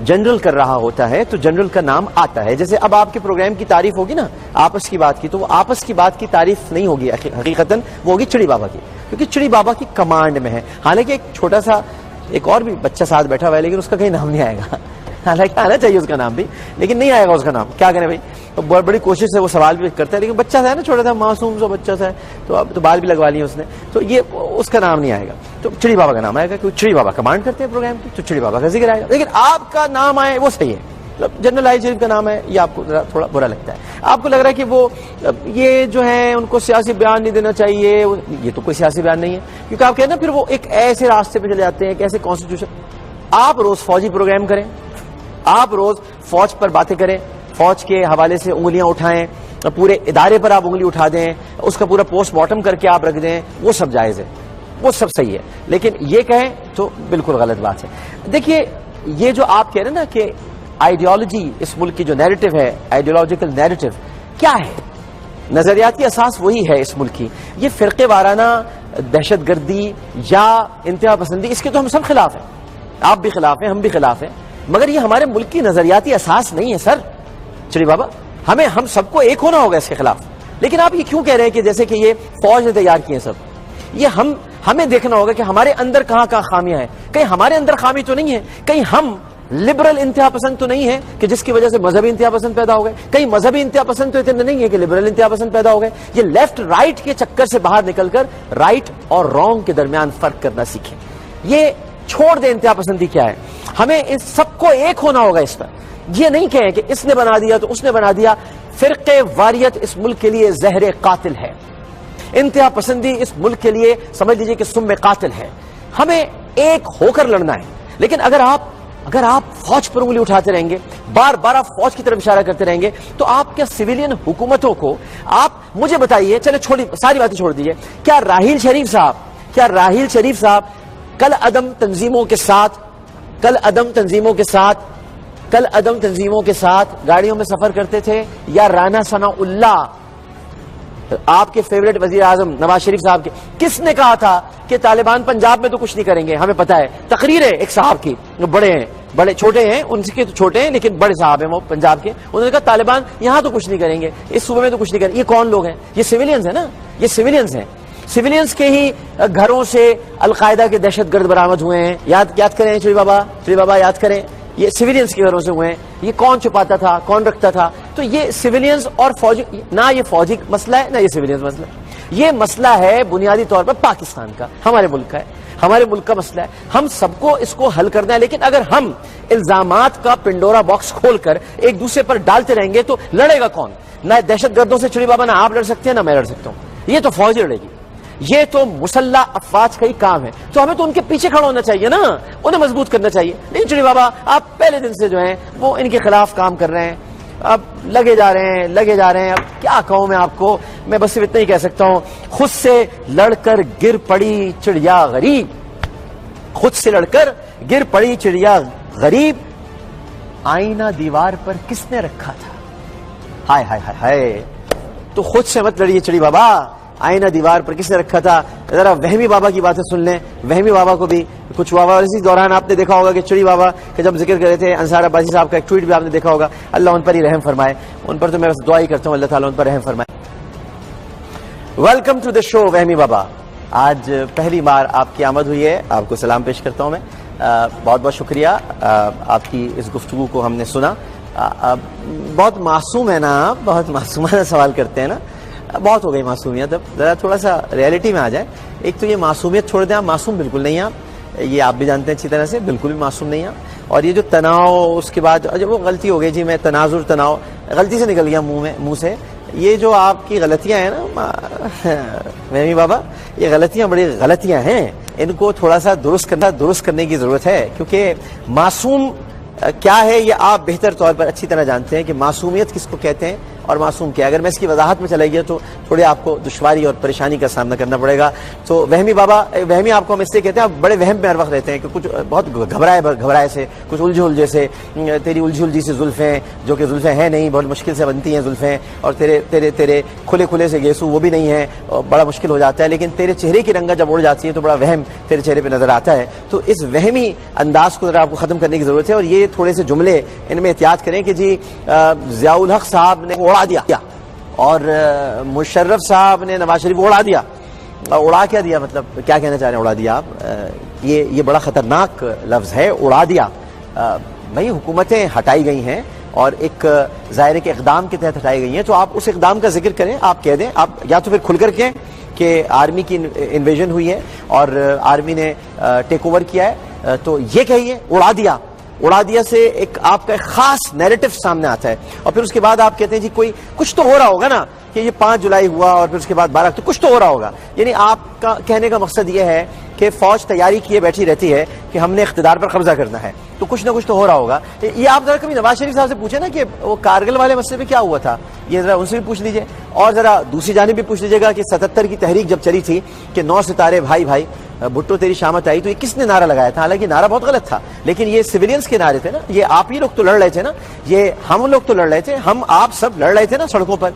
جنرل کر رہا ہوتا ہے تو جنرل کا نام آتا ہے. جیسے اب آپ کے پروگرام کی تعریف ہوگی نا آپس کی بات کی, تو وہ آپس کی بات کی تعریف نہیں ہوگی حقیقتاً, وہ ہوگی چڑی بابا کی, کیونکہ چڑی بابا کی کمانڈ میں ہے. حالانکہ ایک چھوٹا سا ایک اور بھی بچہ ساتھ بیٹھا ہوا ہے, لیکن اس کا کہیں نام نہیں آئے گا. حالانکہ آنا چاہیے اس کا نام بھی, لیکن نہیں آئے گا اس کا نام. کیا کریں بھائی, بہت بڑی کوشش سے وہ سوال بھی کرتا ہے, لیکن بچہ سا ہے نا, چھوٹا سا معصوم سا بچہ سا ہے, تو اب تو بال بھی لگوا لیے اس نے, تو یہ اس کا نام نہیں آئے گا. تو چڑی بابا کا نام آئے گا, کیونکہ چڑی بابا کمانڈ کرتے ہیں پروگرام کی, تو چڑی بابا کا ذکر آئے گا. لیکن آپ کا نام آئے وہ صحیح ہے. جنرل راحیل شریف کا نام ہے, یہ آپ کو تھوڑا برا لگتا ہے. آپ کو لگ رہا ہے کہ وہ یہ جو ہے ان کو سیاسی بیان نہیں دینا چاہیے. یہ تو کوئی سیاسی بیان نہیں ہے, کیونکہ آپ کہتے ہیں نا پھر وہ ایک ایسے راستے پہ چلے جاتے ہیں, ایک ایسے کانسٹیٹیوشن. آپ روز فوجی پروگرام کریں, آپ روز فوج پر باتیں کریں, فوج کے حوالے سے انگلیاں اٹھائیں, پورے ادارے پر آپ انگلی اٹھا دیں, اس کا پورا پوسٹ مارٹم کر کے آپ رکھ دیں, وہ سب جائز ہے, وہ سب صحیح ہے. لیکن یہ کہیں تو بالکل غلط بات ہے. دیکھیے یہ جو آپ کہہ رہے ہیں نا کہ آئیڈیالوجی اس ملک کی جو نیریٹو ہے, آئیڈیالوجیکل نیریٹو کیا ہے, نظریاتی اساس وہی ہے اس ملک کی. یہ فرقے وارانہ دہشت گردی یا انتہا پسندی, اس کے تو ہم سب خلاف ہیں. آپ بھی خلاف ہیں, ہم بھی خلاف ہیں, مگر یہ ہمارے ملک کی نظریاتی اساس نہیں ہے سر. چڑی بابا ہم سب کو ایک ہونا ہوگا اس کے خلاف. لیکن آپ یہ کیوں کہہ رہے ہیں کہ جیسے کہ یہ فوج نے تیار کیے ہیں سب, یہ ہمیں دیکھنا ہوگا کہ ہمارے اندر کہاں کہاں خامیاں ہیں. کہیں ہمارے اندر خامی تو نہیں ہے, کہیں ہم لبرل انتہا پسند تو نہیں ہے کہ جس کی وجہ سے مذہبی انتہا پسند پیدا ہو گئے, کہیں مذہبی انتہا پسند تو اتنے نہیں ہے کہ لبرل انتہا پسند پیدا ہو گئے. یہ لیفٹ رائٹ کے چکر سے باہر نکل کر رائٹ اور رانگ کے درمیان فرق کرنا سیکھیں. یہ چھوڑ دیں انتہا پسندی کیا ہے. ہمیں اس سب کو ایک ہونا ہوگا اس پر. یہ نہیں کہیں کہ اس نے بنا دیا تو اس نے بنا دیا. فرقے واریت اس ملک کے لیے زہر قاتل ہے, انتہا پسندی اس ملک کے لیے سمجھ لیجیے کہ سم قاتل ہے. ہمیں ایک ہو کر لڑنا ہے. لیکن اگر آپ فوج پر انگلی اٹھاتے رہیں گے, بار بار آپ فوج کی طرف اشارہ کرتے رہیں گے, تو آپ کیا سویلین حکومتوں کو, آپ مجھے بتائیے, چلے ساری باتیں چھوڑ دیجیے, کیا راحیل شریف صاحب کل عدم تنظیموں کے ساتھ گاڑیوں میں سفر کرتے تھے, یا رانا ثناء اللہ آپ کے فیوریٹ وزیر اعظم نواز شریف صاحب کے, کس نے کہا تھا کہ طالبان پنجاب میں تو کچھ نہیں کریں گے؟ ہمیں پتا ہے, تقریر ہے ایک صاحب کی, بڑے ہیں, بڑے چھوٹے ہیں, ان کے تو چھوٹے ہیں لیکن بڑے صاحب ہیں وہ پنجاب کے, انہوں نے کہا طالبان یہاں تو کچھ نہیں کریں گے, اس صوبے میں تو کچھ نہیں کریں گے. یہ کون لوگ ہیں؟ یہ سویلینز ہیں نا, یہ سویلینز ہیں. سویلینز کے ہی گھروں سے القاعدہ کے دہشت گرد برآمد ہوئے ہیں. یاد کریں چڑی بابا یاد کریں, یہ سویلینز کے گھروں سے ہوئے ہیں. یہ کون چھپاتا تھا, کون رکھتا تھا؟ تو یہ سویلینز اور فوجی, نہ یہ فوجی مسئلہ ہے نہ یہ سویلینز مسئلہ ہے. یہ مسئلہ ہے بنیادی طور پر پاکستان کا, ہمارے ملک کا ہے, ہمارے ملک کا مسئلہ ہے. ہم سب کو اس کو حل کرنا ہے. لیکن اگر ہم الزامات کا پنڈورا باکس کھول کر ایک دوسرے پر ڈالتے رہیں گے تو لڑے گا کون؟ نہ دہشت گردوں سے چڑی بابا نہ آپ لڑ سکتے ہیں نہ میں لڑ سکتا ہوں. یہ تو فوج لڑے گی, یہ تو مسلح افواج کا ہی کام ہے. تو ہمیں تو ان کے پیچھے کھڑا ہونا چاہیے نا, انہیں مضبوط کرنا چاہیے. نہیں چڑی بابا آپ پہلے دن سے جو ہیں وہ ان کے خلاف کام کر رہے ہیں. اب لگے جا رہے ہیں. اب کیا کہوں میں آپ کو, میں بس صرف اتنا ہی کہہ سکتا ہوں, خود سے لڑ کر گر پڑی چڑیا غریب, خود سے لڑ کر گر پڑی چڑیا غریب, آئینہ دیوار پر کس نے رکھا تھا. ہائے ہائے ہائے ہائے, تو خود سے مت لڑیے چڑی بابا, آئینہ دیوار پر کس نے رکھا تھا. ذرا وہمی بابا کی باتیں سن لیں, وہمی بابا کو بھی کچھ ہوا. اور اسی دوران آپ نے دیکھا ہوگا کہ چڑی بابا کا جب ذکر کر رہے تھے, انصار عباسی صاحب کا ایک ٹویٹ بھی آپ نے دیکھا ہوگا. اللہ ان پر ہی رحم فرمائے, ان پر تو میں بس دعا ہی کرتا ہوں اللہ تعالیٰ ان پر رحم فرمائے. ویلکم ٹو دا شو وہمی بابا. آج پہلی بار آپ کی آمد ہوئی ہے, آپ کو سلام پیش کرتا ہوں میں. بہت بہت شکریہ, آپ کی اس گفتگو کو ہم نے سنا. بہت معصوم ہے نا, بہت معصومانہ سوال کرتے ہیں نا, بہت ہو گئی معصومیت. اب ذرا تھوڑا سا ریئلٹی میں آ جائے. ایک تو یہ معصومیت چھوڑ دیں, آپ معصوم بالکل نہیں ہیں, آپ یہ آپ بھی جانتے ہیں اچھی طرح سے, بالکل بھی معصوم نہیں ہیں. اور یہ جو تناؤ, اس کے بعد جب وہ غلطی ہو گئی جی, میں تناظر تناؤ غلطی سے نکل گیا منہ سے, یہ جو آپ کی غلطیاں ہیں نا وہمی بابا, یہ غلطیاں بڑی غلطیاں ہیں, ان کو تھوڑا سا درست کرنے کی ضرورت ہے. کیونکہ معصوم کیا ہے یہ آپ بہتر طور پر اچھی طرح جانتے ہیں کہ معصومیت کس کو کہتے ہیں اور معصوم کیا. اگر میں اس کی وضاحت میں چلا گیا تو تھوڑے آپ کو دشواری اور پریشانی کا سامنا کرنا پڑے گا. تو وہمی بابا, وہمی آپ کو ہم اس لیے کہتے ہیں, آپ بڑے وہم میں ہر وقت رہتے ہیں کہ کچھ بہت گھبرائے سے, کچھ الجھل سے, تیری الجھل سی زلفیں جو کہ زلفیں ہیں نہیں, بہت مشکل سے بنتی ہیں زلفیں, اور تیرے کھلے سے گیسو وہ بھی نہیں ہیں, بڑا مشکل ہو جاتا ہے. لیکن تیرے چہرے کی رنگت جب اڑ جاتی ہے تو بڑا وہم تیرے چہرے پہ نظر آتا ہے. تو اس وہمی انداز کو ذرا آپ کو ختم کرنے کی ضرورت ہے. اور یہ تھوڑے سے جملے ان میں احتیاط کریں کہ جی ضیاء الحق صاحب نے اڑا دیا اور مشرف صاحب نے نواز شریف کو اڑا دیا. اڑا کیا دیا, مطلب کیا کہنا چاہ رہے ہیں اڑا دیا آپ؟ یہ بڑا خطرناک لفظ ہے اڑا دیا. بھائی حکومتیں ہٹائی گئی ہیں اور ایک ظاہر کے اقدام کے تحت ہٹائی گئی ہیں, تو آپ اس اقدام کا ذکر کریں, آپ کہہ دیں, آپ یا تو پھر کھل کر کہیں کہ آرمی کی انویژن ہوئی ہے اور آرمی نے ٹیک اوور کیا ہے, تو یہ کہیے اڑا دیا. اڑا دیا سے ایک آپ کا خاص نیریٹو سامنے آتا ہے, اور پھر اس کے بعد آپ کہتے ہیں جی کچھ تو ہو رہا ہوگا نا, کہ یہ 5 جولائی ہوا اور پھر اس کے بعد 12, تو کچھ تو ہو رہا ہوگا. یعنی آپ کا کہنے کا مقصد یہ ہے کہ فوج تیاری کیے بیٹھی رہتی ہے کہ ہم نے اقتدار پر قبضہ کرنا ہے, تو کچھ نہ کچھ تو ہو رہا ہوگا. یہ آپ ذرا کبھی نواز شریف صاحب سے پوچھیں نا کہ وہ کارگل والے مسئلے پہ کیا ہوا تھا, یہ ذرا ان سے بھی پوچھ لیجئے. اور ذرا دوسری جانب بھی پوچھ لیجئے گا کہ 77 کی تحریک جب چلی تھی کہ 9 ستارے بھائی بھائی بھٹو تیری شامت آئی, تو یہ کس نے نعرہ لگایا تھا؟ حالانکہ نعرہ بہت غلط تھا, لیکن یہ سویلینز کے نعرے تھے نا, یہ آپ ہی لوگ تو لڑ رہے تھے نا, یہ ہم لوگ تو لڑ رہے تھے, ہم آپ سب لڑ رہے تھے نا سڑکوں پر,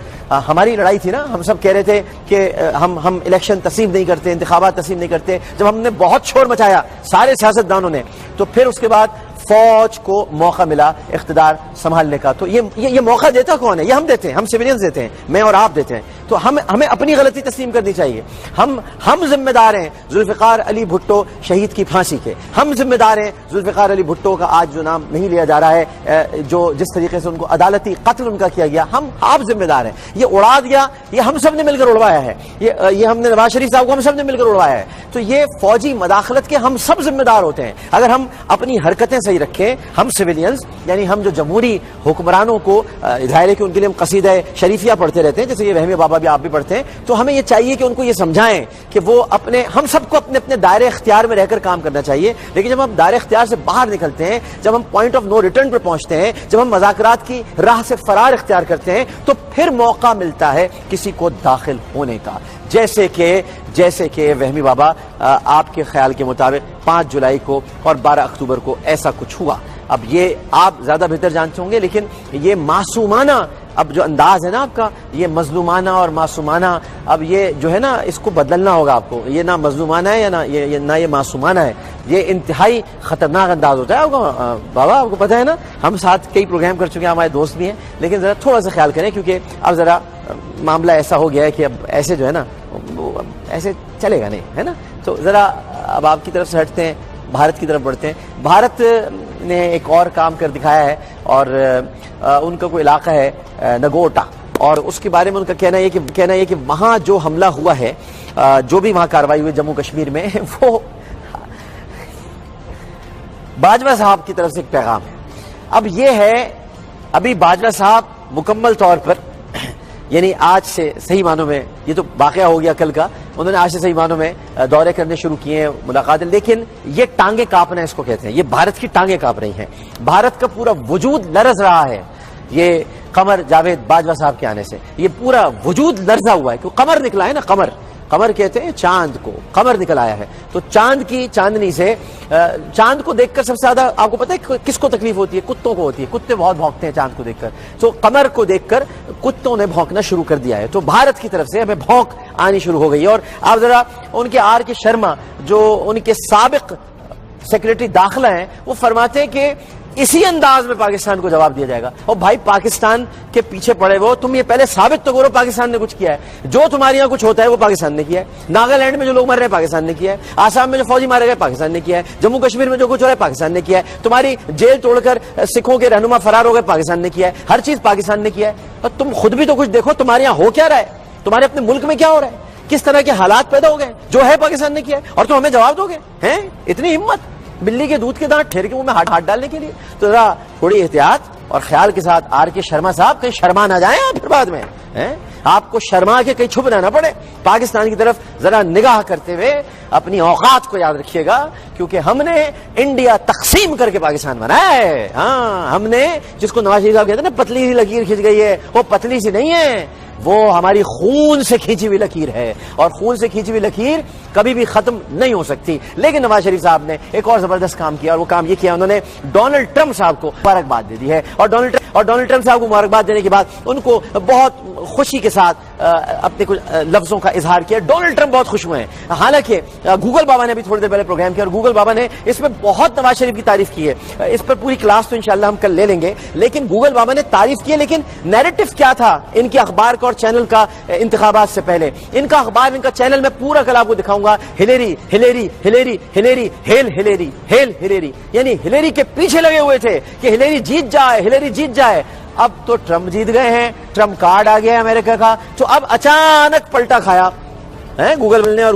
ہماری لڑائی تھی نا. ہم سب کہہ رہے تھے کہ ہم الیکشن تسلیم نہیں کرتے, انتخابات تسلیم نہیں کرتے. جب ہم نے بہت شور مچایا سارے سیاستدانوں نے, تو پھر اس کے بعد فوج کو موقع ملا اقتدار سنبھالنے کا. تو یہ موقع دیتا کون ہے؟ یہ ہم دیتے ہیں, ہم سویلینز دیتے ہیں, میں اور آپ دیتے ہیں. تو ہمیں اپنی غلطی تسلیم کرنی چاہیے. ہم ذمہ دار ہیں ذوالفقار علی بھٹو شہید کی پھانسی کے, ہم ذمہ دار ہیں ذوالفقار علی بھٹو کا آج جو نام نہیں لیا جا رہا ہے, جو جس طریقے سے ان کو عدالتی قتل ان کا کیا گیا, آپ ذمہ دار ہیں. یہ اڑا دیا, یہ ہم سب نے مل کر اڑوایا ہے, یہ ہم نے نواز شریف صاحب کو ہم سب نے مل کر اڑوایا ہے. تو یہ فوجی مداخلت کے ہم سب ذمہ دار ہوتے ہیں. اگر ہم اپنی حرکتیں صحیح رکھیں, ہم سویلینز یعنی ہم جو جمہوری حکمرانوں کو ظاہر ہے کہ ان کے لیے ہم قصیدہ شریفیہ پڑھتے رہتے ہیں, جیسے یہ وہمی بابا بھی آپ بھی پڑھتے ہیں, تو ہمیں یہ چاہیے کہ ان کو یہ سمجھائیں کہ وہ ہم سب کو اپنے دائرے اختیار میں رہ کر کام کرنا چاہیے. لیکن جب ہم دائرے اختیار سے باہر نکلتے ہیں, جب ہم پوائنٹ آف نو ریٹرن پر پہنچتے ہیں, جب ہم مذاکرات کی راہ سے فرار اختیار کرتے ہیں, تو پھر موقع ملتا ہے کسی کو داخل ہونے کا. جیسے کہ وہمی بابا آپ کے خیال کے مطابق 5 جولائی کو اور 12 اکتوبر کو ایسا کچھ ہوا. اب یہ آپ زیادہ بہتر جانتے ہوں گے, لیکن یہ معصومانہ اب جو انداز ہے نا آپ کا, یہ مظلومانہ اور معصومانہ, اب یہ جو ہے نا اس کو بدلنا ہوگا آپ کو. یہ نہ مظلومانہ ہے یا نہ یہ معصومانہ ہے, یہ انتہائی خطرناک انداز ہوتا ہے. آپ کو بابا آپ کو پتہ ہے نا, ہم ساتھ کئی پروگرام کر چکے ہیں, ہمارے دوست بھی ہیں, لیکن ذرا تھوڑا سا خیال کریں, کیونکہ اب ذرا معاملہ ایسا ہو گیا ہے کہ اب ایسے جو ہے نا ایسے چلے گا نہیں, ہے نا. تو ذرا اب آپ کی طرف سے ہٹتے ہیں, بھارت کی طرف بڑھتے ہیں. بھارت نے ایک اور کام کر دکھایا ہے, اور ان کا کوئی علاقہ ہے نگوٹا, اور اس کے بارے میں ان کا کہنا یہ کہ وہاں جو حملہ ہوا ہے, جو بھی وہاں کارروائی ہوئی جموں کشمیر میں, وہ باجوہ صاحب کی طرف سے ایک پیغام ہے. اب یہ ہے, ابھی باجوہ صاحب مکمل طور پر یعنی آج سے صحیح معنوں میں, یہ تو واقعہ ہو گیا کل کا, انہوں نے آج سے صحیح معنوں میں دورے کرنے شروع کیے ہیں, ملاقاتیں, لیکن یہ ٹانگیں کانپنا اس کو کہتے ہیں, یہ بھارت کی ٹانگیں کانپ رہی ہیں. بھارت کا پورا وجود لرز رہا ہے یہ قمر جاوید باجوہ صاحب کے آنے سے یہ پورا وجود لرزا ہوا ہے کہ قمر نکلا ہے نا, قمر کہتے ہیں چاند کو, قمر نکل آیا ہے. تو چاند کی چاندنی سے چاند کو دیکھ کر سب سے زیادہ آپ کو پتہ ہے کس کو تکلیف ہوتی ہے؟ کتوں کو ہوتی ہے. کتے بہت بھونکتے ہیں چاند کو دیکھ کر. تو قمر کو دیکھ کر کتوں نے بھونکنا شروع کر دیا ہے. تو بھارت کی طرف سے ہمیں بھونک آنی شروع ہو گئی ہے. اور آپ ذرا ان کے آر کے شرما جو ان کے سابق سیکریٹری داخلہ ہیں وہ فرماتے ہیں کہ اسی انداز میں پاکستان کو جواب دیا جائے گا. اور بھائی پاکستان کے پیچھے پڑے وہ تم یہ پہلے ثابت تو کرو پاکستان نے کچھ کیا ہے. جو تمہارے یہاں کچھ ہوتا ہے وہ پاکستان نے کیا ہے. ناگالینڈ میں جو لوگ مر رہے ہیں پاکستان نے کیا ہے. آسام میں جو فوجی مارے گئے پاکستان نے کیا ہے. جموں کشمیر میں جو کچھ ہو رہا ہے پاکستان نے کیا ہے. تمہاری جیل توڑ کر سکھوں کے رہنما فرار ہو گئے پاکستان نے کیا ہے. ہر چیز پاکستان نے کیا ہے. اور تم خود بھی تو کچھ دیکھو تمہارے یہاں ہو کیا رہا ہے, تمہارے اپنے ملک میں کیا ہو رہا ہے, کس طرح کے حالات پیدا ہو گئے جو ہے پاکستان نے کیا ہے, اور تم ہمیں جواب دو گے ہیں؟ اتنی ہمت بلی کے دودھ کے دانت ٹھہر کے منہ میں ہاتھ ڈالنے کے لیے. تو ذرا تھوڑی احتیاط اور خیال کے ساتھ آر کے شرما صاحب کہیں شرما نہ جائیں آپ پھر بعد میں, آپ کو شرما کے کہیں چھپنا نہ پڑے. پاکستان کی طرف ذرا نگاہ کرتے ہوئے اپنی اوقات کو یاد رکھیے گا, کیونکہ ہم نے انڈیا تقسیم کر کے پاکستان بنایا ہے. ہاں ہم نے, جس کو نواز شریف صاحب کہتے ہیں نا پتلی سی لکیر کھینچ گئی ہے, وہ پتلی سی نہیں ہے, وہ ہماری خون سے کھینچی ہوئی لکیر ہے. اور خون سے کھینچی ہوئی لکیر کبھی بھی ختم نہیں ہو سکتی. لیکن نواز شریف صاحب نے ایک اور زبردست کام کیا, اور وہ کام یہ کیا, انہوں نے ڈونلڈ ٹرمپ صاحب کو مبارکباد دے دی ہے. اور ڈونلڈ ٹرمپ صاحب کو مبارکباد دینے کے بعد ان کو بہت خوشی کے ساتھ اپنے کچھ لفظوں کا اظہار کیا. ڈونلڈ ٹرمپ بہت خوش ہوئے ہیں. حالانکہ گوگل بابا نے بھی تھوڑی دیر پہلے پروگرام کیا, اور گوگل بابا نے اس میں بہت نواز شریف کی تعریف کی ہے. اس پر پوری کلاس تو انشاءاللہ ہم کل لے لیں گے. لیکن گوگل بابا نے تعریف کی ہے, لیکن نیریٹو کیا تھا ان کے اخبار کا اور چینل کا انتخابات سے پہلے؟ ان کا اخبار, ان کا چینل میں پورا کل آپ کو دکھاؤں گا, Hillary Hillary Hillary Hillary hail Hillary hail Hillary, یعنی ہلیری کے پیچھے لگے ہوئے تھے کہ ہلیری جیت جائے, ہلیری جیت جائے. اب تو ٹرمپ جیت گئے ہیں, ٹرمپ کارڈ آ گیا ہے امریکہ کا, تو اب اچانک پلٹا کھایا گوگل بل نے اور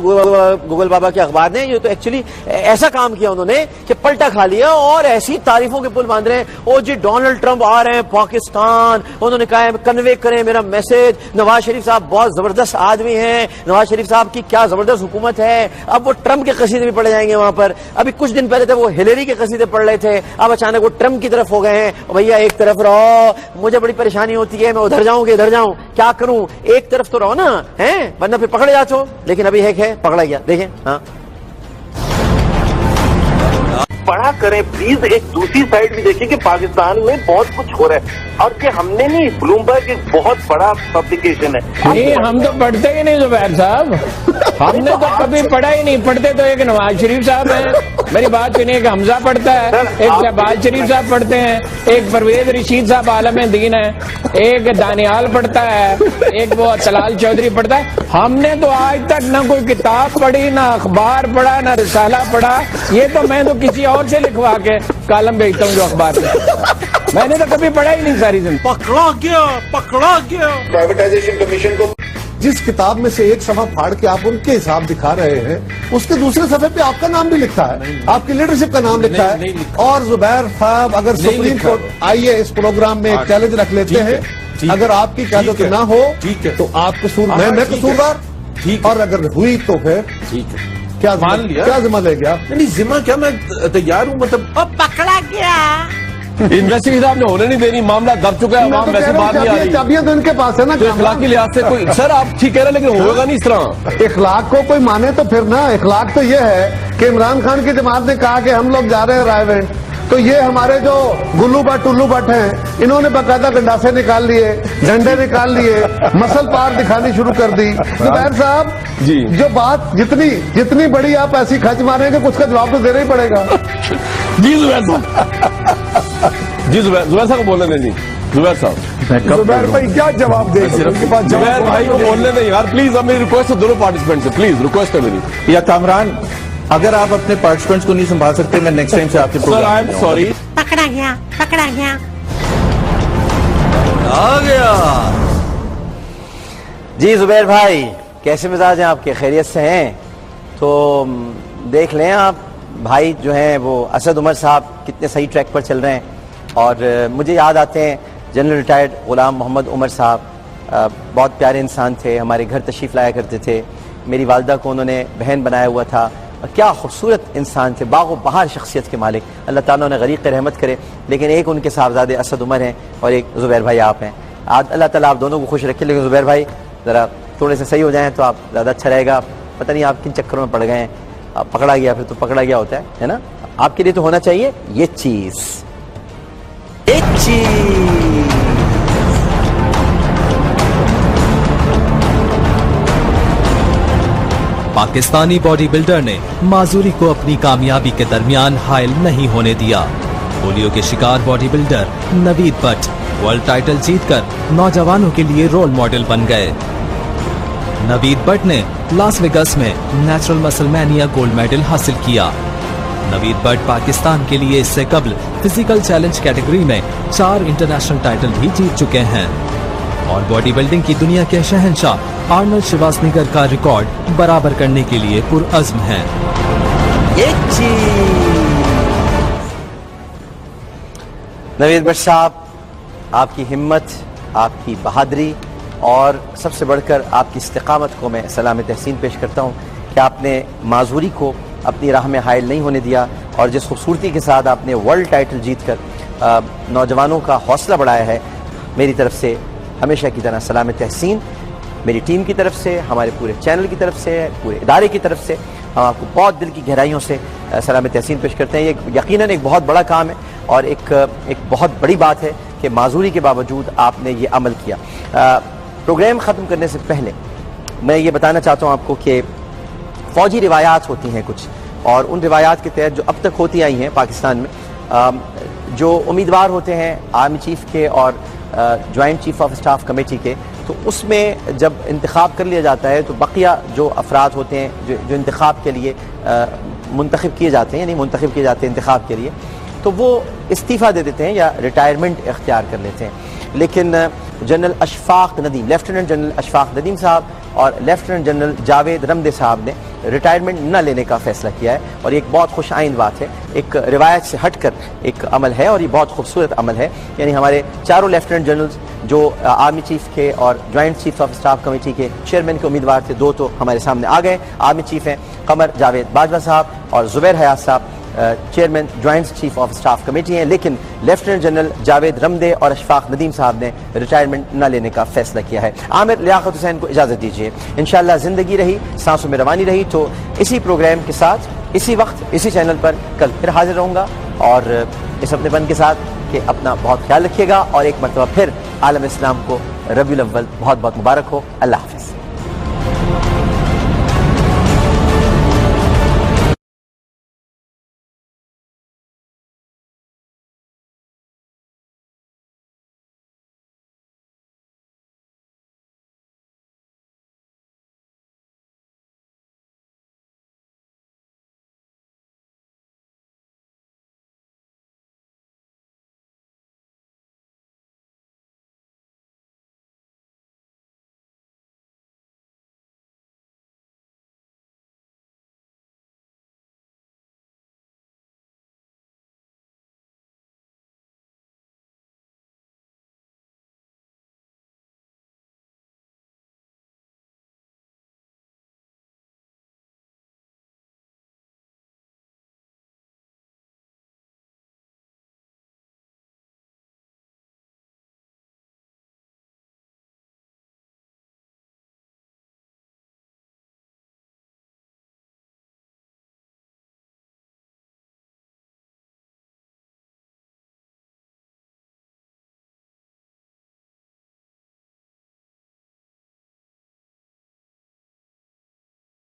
گوگل بابا کے اخبار نے. یہ تو ایکچولی ایسا کام کیا انہوں نے کہ پلٹا کھا لیا اور ایسی تعریفوں کے پل باندھ رہے ہیں. او جی ڈونلڈ ٹرمپ آ رہے ہیں پاکستان, انہوں نے کہا ہے کنوے کریں میرا میسج, نواز شریف صاحب بہت زبردست آدمی ہیں, نواز شریف صاحب کی کیا زبردست حکومت ہے. اب وہ ٹرمپ کے قصیدے بھی پڑھے جائیں گے وہاں پر. ابھی کچھ دن پہلے تک وہ ہلیری کے قصیدے پڑھ رہے تھے, اب اچانک وہ ٹرمپ کی طرف ہو گئے ہیں. بھیا ایک طرف رہو, مجھے بڑی پریشانی ہوتی ہے, میں ادھر جاؤں کہ ادھر جاؤں, کیا کروں, ایک طرف تو رہو نا, ہیں ورنہ پھر پکڑے جاتے ہو. لیکن ابھی ہے پکڑا گیا, دیکھیں. ہاں پڑھا کریں پلیز, ایک دوسری سائڈ بھی دیکھیں کہ پاکستان میں بہت کچھ ہو رہا ہے, اور کہ ہم نے نہیں, بلومبرگ ایک بہت بڑا پبلیکیشن ہے. نہیں ہم تو پڑھتے ہی نہیں زبیر صاحب, ہم نے تو کبھی پڑھا ہی نہیں. پڑھتے تو ایک نواز شریف صاحب ہیں, میری بات سنیے, ایک حمزہ پڑھتا ہے, ایک شہباز شریف صاحب پڑھتے ہیں, ایک پرویز رشید صاحب عالم دین ہے, ایک دانیال پڑھتا ہے, ایک وہ طلال چودھری پڑھتا ہے. ہم نے تو آج تک نہ کوئی کتاب پڑھی, نہ اخبار پڑھا, نہ رسالہ پڑھا. یہ تو میں تو کسی اور سے لکھوا کے کالم بھیجتا ہوں جو اخبار سے, میں نے تو کبھی پڑھا ہی نہیں ساری زندگی. پکڑا گیا پرائیویٹائزیشن کمیشن کو. جس کتاب میں سے ایک صفحہ پھاڑ کے آپ ان کے حساب دکھا رہے ہیں, اس کے دوسرے صفحے پہ آپ کا نام بھی لکھا ہے, آپ کی لیڈرشپ کا نام لکھا ہے. اور زبیر صاحب اگر سپریم کورٹ آئیے اس پروگرام میں ایک چیلنج رکھ لیتے ہیں, اگر آپ کی قیادت نہ ہو تو آپ قصور, میں قصوروار, اور اگر ہوئی تو پھر کیا ذمہ لے گیا؟ نہیں ذمہ کیا, میں تیار ہوں, مطلب پکڑا گیا. انویسٹیگیشن صاحب نے ہونے نہیں دینی, معاملہ دب چکا ہے, عوام ویسے بات نہیں آ رہی. چابیاں تو ان کے پاس ہے نا, اخلاقی لحاظ سے کوئی سر آپ ٹھیک کہہ رہے ہیں, لیکن ہوگا نہیں اس طرح. اخلاق کو کوئی مانے تو پھر نا, اخلاق تو یہ ہے کہ عمران خان کی جماعت نے کہا کہ ہم لوگ جا رہے ہیں رائے وینٹ, تو یہ ہمارے جو گلو بٹ ٹلو بٹ ہیں, انہوں نے باقاعدہ گنڈاسے نکال لیے, جھنڈے نکال لیے, مسل پار دکھانی شروع کر دی. زبیر صاحب جی, جو بات جتنی بڑی آپ ایسی کھچ ماریں گے, اس کا جواب تو دینا ہی پڑے گا. جی زبیر صاحب, جی زبیر صاحب کو بولنے دیں. جی زبیر صاحب, زبیر بھائی کیا جواب دیں گے؟ زبیر بھائی کو بولنے دیں یار پلیز. اب میری ریکویسٹ ہے دونوں پارٹیسپینٹ سے, پلیز ریکویسٹ ہے میری. یا کامران, اگر آپ اپنے پارٹیسپینٹس کو نہیں سنبھال سکتے, میں نیکسٹ ٹائم سے آپ کے سر آئی ایم سوری. پکڑا گیا. آ گیا. جی زبیر بھائی کیسے مزاج ہیں آپ کے, خیریت سے ہیں؟ تو دیکھ لیں آپ, بھائی جو ہیں وہ اسد عمر صاحب کتنے صحیح ٹریک پر چل رہے ہیں. اور مجھے یاد آتے ہیں جنرل ریٹائرڈ غلام محمد عمر صاحب, بہت پیارے انسان تھے, ہمارے گھر تشریف لایا کرتے تھے. میری والدہ کو انہوں نے بہن بنایا ہوا تھا, اور کیا خوبصورت انسان تھے، باغ و بہار شخصیت کے مالک، اللہ تعالیٰ انہیں غریق رحمت کرے. لیکن ایک ان کے صاحبزادے اسد عمر ہیں اور ایک زبیر بھائی آپ ہیں. اللہ تعالیٰ آپ دونوں کو خوش رکھے، لیکن زبیر بھائی ذرا تھوڑے سے صحیح ہو جائیں تو آپ زیادہ اچھا رہے گا. پتہ نہیں آپ کن چکروں میں پڑ گئے ہیں، پکڑا گیا پھر تو پکڑا گیا ہوتا ہے نا. آپ کے لیے تو ہونا چاہیے یہ چیز، ایک چیز. پاکستانی باڈی بلڈر نے معذوری کو اپنی کامیابی کے درمیان حائل نہیں ہونے دیا. پولیو کے شکار body builder Naveed but world title جیت کر نوجوانوں کے لیے رول ماڈل بن گئے. نوید بٹ نے لاس ویگس میں نیچرل مسل مینیا گولڈ میڈل حاصل کیا. نوید بٹ پاکستان کے لیے اس سے قبل فزیکل چیلنج کیٹیگری میں 4 انٹرنیشنل ٹائٹل بھی جیت چکے ہیں اور باڈی بلڈنگ کی دنیا کے شہنشاہ آرنلڈ شوازنگر کا ریکارڈ برابر کرنے کے لیے پرعزم ہیں. نوید بٹ صاحب، آپ کی ہمت، آپ کی بہادری اور سب سے بڑھ کر آپ کی استقامت کو میں سلام تحسین پیش کرتا ہوں کہ آپ نے معذوری کو اپنی راہ میں حائل نہیں ہونے دیا اور جس خوبصورتی کے ساتھ آپ نے ورلڈ ٹائٹل جیت کر نوجوانوں کا حوصلہ بڑھایا ہے. میری طرف سے ہمیشہ کی طرح سلام تحسین، میری ٹیم کی طرف سے، ہمارے پورے چینل کی طرف سے، پورے ادارے کی طرف سے ہم آپ کو بہت دل کی گہرائیوں سے سلام تحسین پیش کرتے ہیں. یہ یقیناً ایک بہت بڑا کام ہے اور ایک بہت بڑی بات ہے کہ معذوری کے باوجود آپ نے یہ عمل کیا. پروگرام ختم کرنے سے پہلے میں یہ بتانا چاہتا ہوں آپ کو کہ فوجی روایات ہوتی ہیں کچھ، اور ان روایات کے تحت جو اب تک ہوتی آئی ہیں پاکستان میں، جو امیدوار ہوتے ہیں آرمی چیف کے اور joint chief of staff committee کے، تو اس میں جب انتخاب کر لیا جاتا ہے تو بقیہ جو افراد ہوتے ہیں جو انتخاب کے لیے منتخب کیے جاتے ہیں، یعنی منتخب کیے جاتے ہیں انتخاب کے لیے، تو وہ استعفیٰ دے دیتے ہیں یا ریٹائرمنٹ اختیار کر لیتے ہیں. لیکن general Ashfaq Nadeem, lieutenant general Ashfaq Nadeem صاحب اور لیفٹیننٹ جنرل جاوید رمدے صاحب نے ریٹائرمنٹ نہ لینے کا فیصلہ کیا ہے، اور یہ ایک بہت خوش آئند بات ہے. ایک روایت سے ہٹ کر ایک عمل ہے اور یہ بہت خوبصورت عمل ہے. یعنی ہمارے چاروں لیفٹیننٹ جنرلز جو آرمی چیف کے اور joint chief of staff committee کے چیئرمین کے امیدوار تھے، 2 تو ہمارے سامنے آ گئے. آرمی چیف ہیں قمر جاوید باجوہ صاحب اور زبیر حیات صاحب chairman joint chief of staff committee ہیں. لیکن لیفٹیننٹ جنرل جاوید رمدے اور اشفاق ندیم صاحب نے ریٹائرمنٹ نہ لینے کا فیصلہ کیا ہے. عامر لیاقت حسین کو اجازت دیجیے. انشاءاللہ زندگی رہی، سانسوں میں روانی رہی تو اسی پروگرام کے ساتھ اسی وقت اسی چینل پر کل پھر حاضر رہوں گا، اور اس اپنے پن کے ساتھ کہ اپنا بہت خیال رکھیے گا، اور ایک مرتبہ پھر عالم اسلام کو ربیع الاول بہت بہت مبارک ہو. اللہ حافظ.